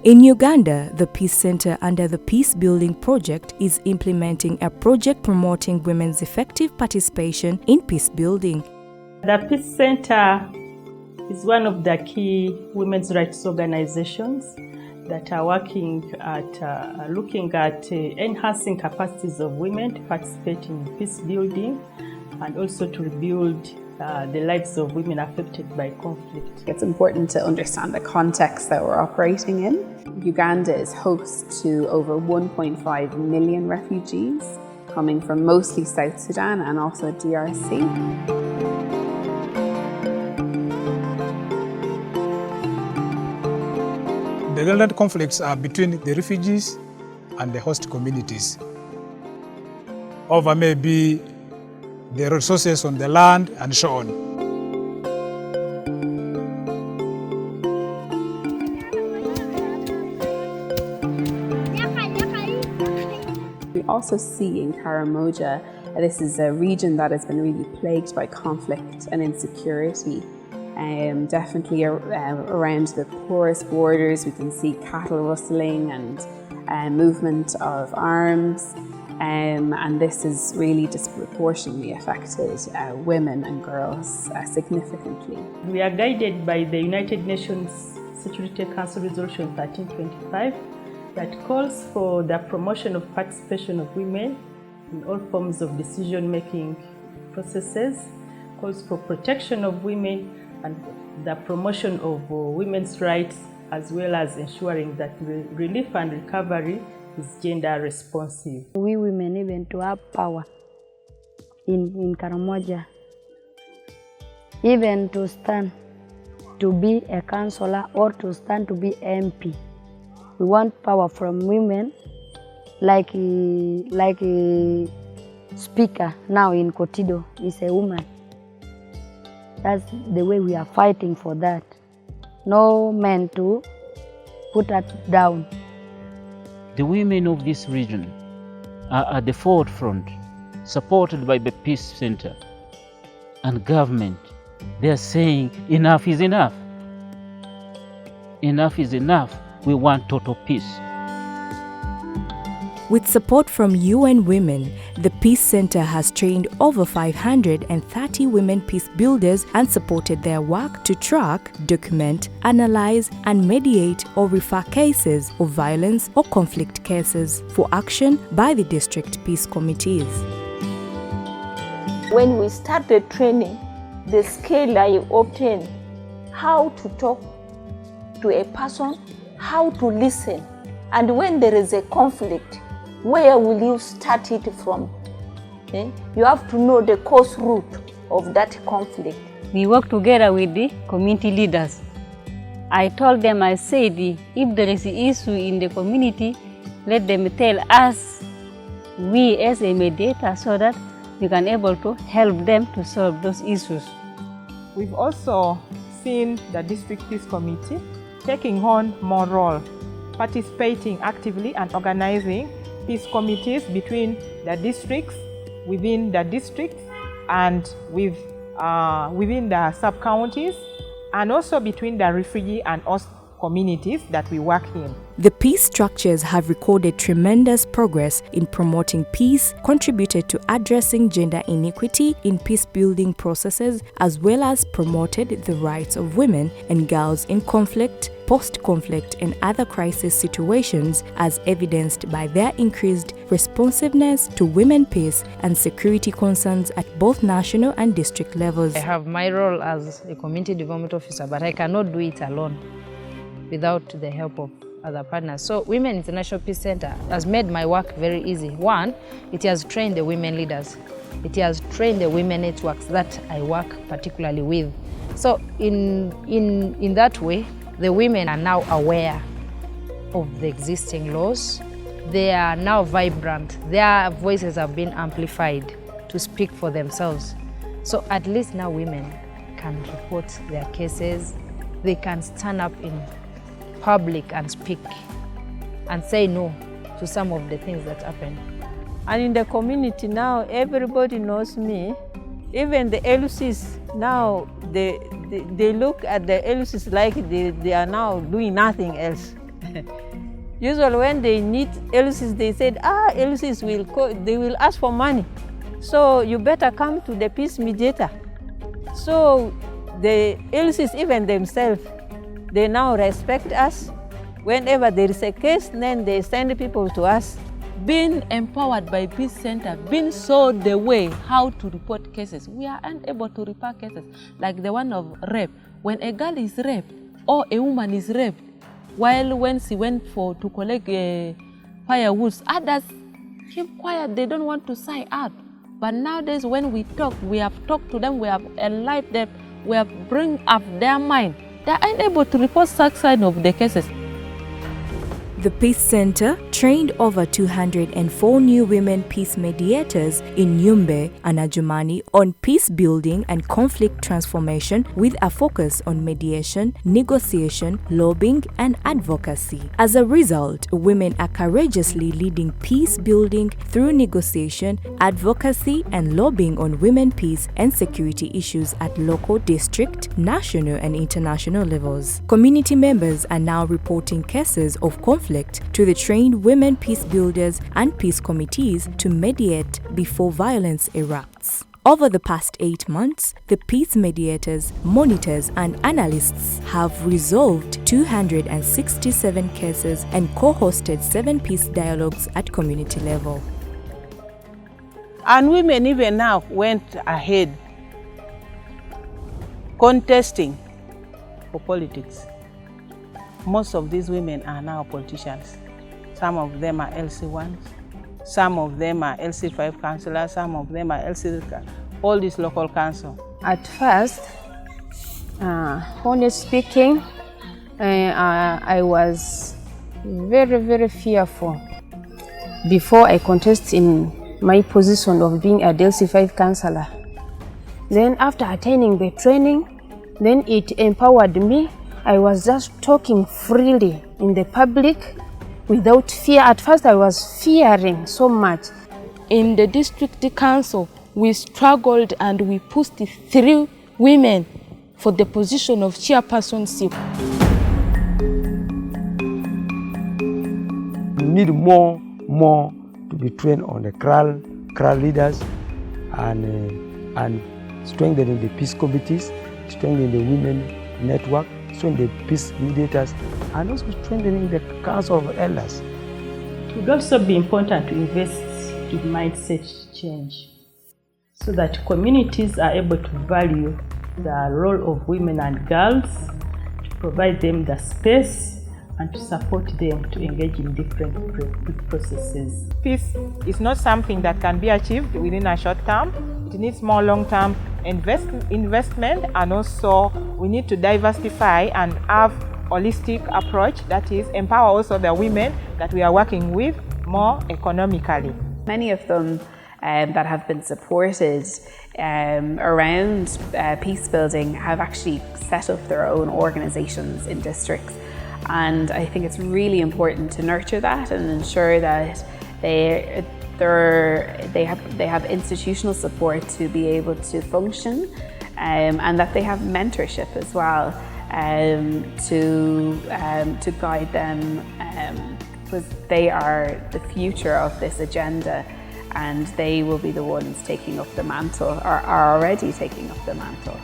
In Uganda, the Peace Center under the Peacebuilding project is implementing a project promoting women's effective participation in peacebuilding. The Peace Center is one of the key women's rights organizations that are working at looking at enhancing capacities of women to participate in peace building and also to rebuild the lives of women affected by conflict. It's important to understand the context that we're operating in. Uganda is host to over 1.5 million refugees coming from mostly South Sudan and also DRC. The relevant conflicts are between the refugees and the host communities over maybe the resources on the land and so on. We also see in Karamoja, this is a region that has been really plagued by conflict and insecurity. Definitely around the porous borders, we can see cattle rustling and movement of arms. And this has really disproportionately affected women and girls significantly. We are guided by the United Nations Security Council Resolution 1325 that calls for the promotion of participation of women in all forms of decision-making processes, calls for protection of women and the promotion of women's rights, as well as ensuring that relief and recovery is gender responsive. We women even to have power in Karamoja, even to stand to be a councillor or to stand to be MP. We want power from women, like a speaker now in Kotido is a woman. That's the way we are fighting for that. No men to put that down. The women of this region are at the forefront, supported by the Peace Center and government. They are saying enough is enough. Enough is enough. We want total peace. With support from UN Women, the Peace Center has trained over 530 women peace builders and supported their work to track, document, analyze, and mediate or refer cases of violence or conflict cases for action by the district peace committees. When we start the training, the skill I obtain, how to talk to a person, how to listen, and when there is a conflict, where will you start it from? You have to know the cause root of that conflict. We work together with the community leaders. I told them, I said, if there is an issue in the community, let them tell us, we as a mediator, so that we can able to help them to solve those issues. We've also seen the district peace committee taking on more role, participating actively and organizing peace committees between the districts, within the districts, and within the sub-counties, and also between the refugee and host communities that we work in. The peace structures have recorded tremendous progress in promoting peace, contributed to addressing gender inequity in peace-building processes, as well as promoted the rights of women and girls in conflict, post-conflict, and other crisis situations, as evidenced by their increased responsiveness to women peace and security concerns at both national and district levels. I have my role as a community development officer, but I cannot do it alone without the help of other partners. So Women International Peace Center has made my work very easy. One, it has trained the women leaders. It has trained the women networks that I work particularly with. So in that way, the women are now aware of the existing laws. They are now vibrant. Their voices have been amplified to speak for themselves. So at least now women can report their cases. They can stand up in public and speak and say no to some of the things that happen. And in the community now, everybody knows me. Even the LCs now, they look at the LCs like they are now doing nothing else. Usually when they need LCs, they said, LCs they will ask for money. So you better come to the peace mediator. So the LCs, even themselves, they now respect us. Whenever there is a case, then they send people to us. Being empowered by Peace Center, being shown the way how to report cases. We are unable to report cases like the one of rape. When a girl is raped or a woman is raped, while when she went to collect firewood, others keep quiet, they don't want to sign out. But nowadays when we talk, we have talked to them, we have enlightened them, we have bring up their mind. They are unable to report such kind of the cases. The Peace Center trained over 204 new women peace mediators in Yumbe and Adjumani on peace building and conflict transformation with a focus on mediation, negotiation, lobbying, and advocacy. As a result, women are courageously leading peace building through negotiation, advocacy, and lobbying on women peace and security issues at local, district, national, and international levels. Community members are now reporting cases of conflict to the trained women peace builders and peace committees to mediate before violence erupts. Over the past 8 months, the peace mediators, monitors, and analysts have resolved 267 cases and co-hosted 7 peace dialogues at community level. And women even now went ahead contesting for politics. Most of these women are now politicians. Some of them are LC1s, some of them are LC5 councillors, some of them are all these local council. At first, honestly speaking, I was very, very fearful before I contest in my position of being a LC5 councillor. Then after attaining the training, then it empowered me. I was just talking freely in the public without fear. At first I was fearing so much. In the district council, we struggled and we pushed 3 women for the position of chairpersonship. We need more to be trained on the CRAL leaders and strengthening the peace committees, strengthening the women network, strengthening the peace mediators, and also strengthening the Council of Elders. It would also be important to invest in mindset change so that communities are able to value the role of women and girls, to provide them the space and to support them to engage in different processes. Peace is not something that can be achieved within a short term. It needs more long-term investment, and also we need to diversify and have holistic approach that is empower also the women that we are working with more economically. Many of them that have been supported around peace building have actually set up their own organizations in districts, and I think it's really important to nurture that and ensure that they have institutional support to be able to function, and that they have mentorship as well to guide them, because they are the future of this agenda, and they will be the ones taking up the mantle, or are already taking up the mantle.